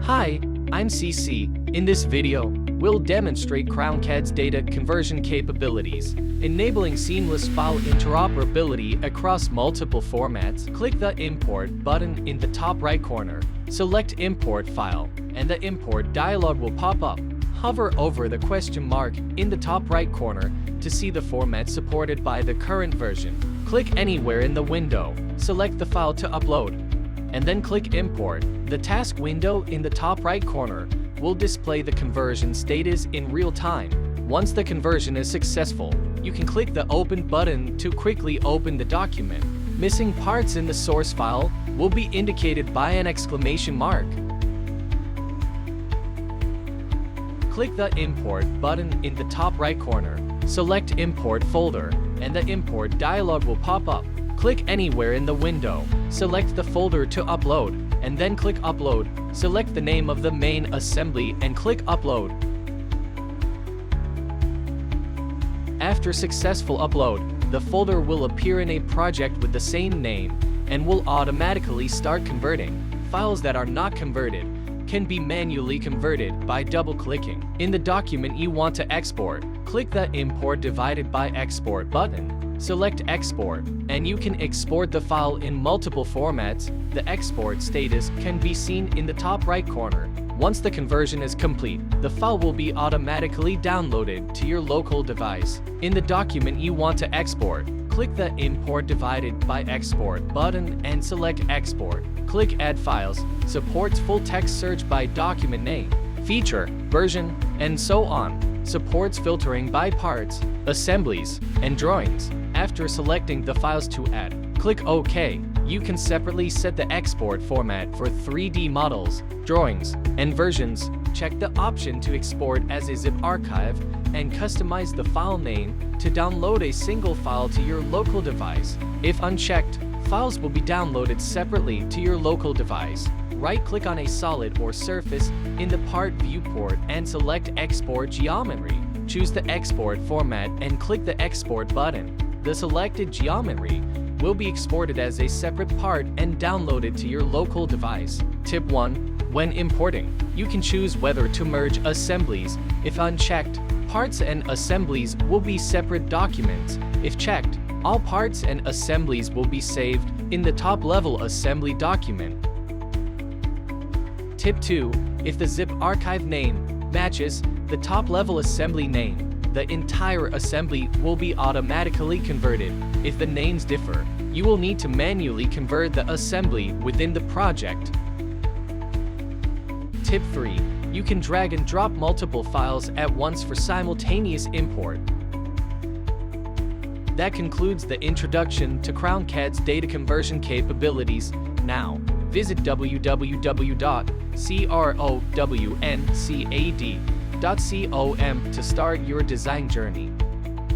Hi, I'm CC. In this video, we'll demonstrate CrownCAD's data conversion capabilities, enabling seamless file interoperability across multiple formats. Click the Import button in the top right corner, select Import File, and the Import dialog will pop up. Hover over the question mark in the top right corner to see the format supported by the current version. Click anywhere in the window, select the file to upload, and then click Import. The task window in the top right corner will display the conversion status in real time. Once the conversion is successful, you can click the Open button to quickly open the document. Missing parts in the source file will be indicated by an exclamation mark. Click the Import button in the top right corner, select Import Folder, and the Import dialog will pop up. Click anywhere in the window, select the folder to upload, and then click Upload. Select the name of the main assembly and click Upload. After successful upload, the folder will appear in a project with the same name and will automatically start converting. Files that are not converted can be manually converted by double-clicking. In the document you want to export, click the Import divided by Export button. Select Export, and you can export the file in multiple formats. The export status can be seen in the top right corner. Once the conversion is complete, the file will be automatically downloaded to your local device. In the document you want to export, click the Import divided by Export button and select Export. Click Add Files. Supports full text search by document name, feature, version, and so on. Supports filtering by parts, assemblies, and drawings. After selecting the files to add, click OK. You can separately set the export format for 3D models, drawings, and versions. Check the option to export as a zip archive and customize the file name to download a single file to your local device. If unchecked, files will be downloaded separately to your local device. Right-click on a solid or surface in the part viewport and select Export Geometry. Choose the export format and click the Export button. The selected geometry will be exported as a separate part and downloaded to your local device. Tip 1. When importing, you can choose whether to merge assemblies. If unchecked, parts and assemblies will be separate documents. If checked, all parts and assemblies will be saved in the top-level assembly document. Tip 2. If the zip archive name matches the top-level assembly name, the entire assembly will be automatically converted. If the names differ, you will need to manually convert the assembly within the project. Tip 3. You can drag and drop multiple files at once for simultaneous import. That concludes the introduction to CrownCAD's data conversion capabilities. Now, visit www.CrownCAD.com to start your design journey.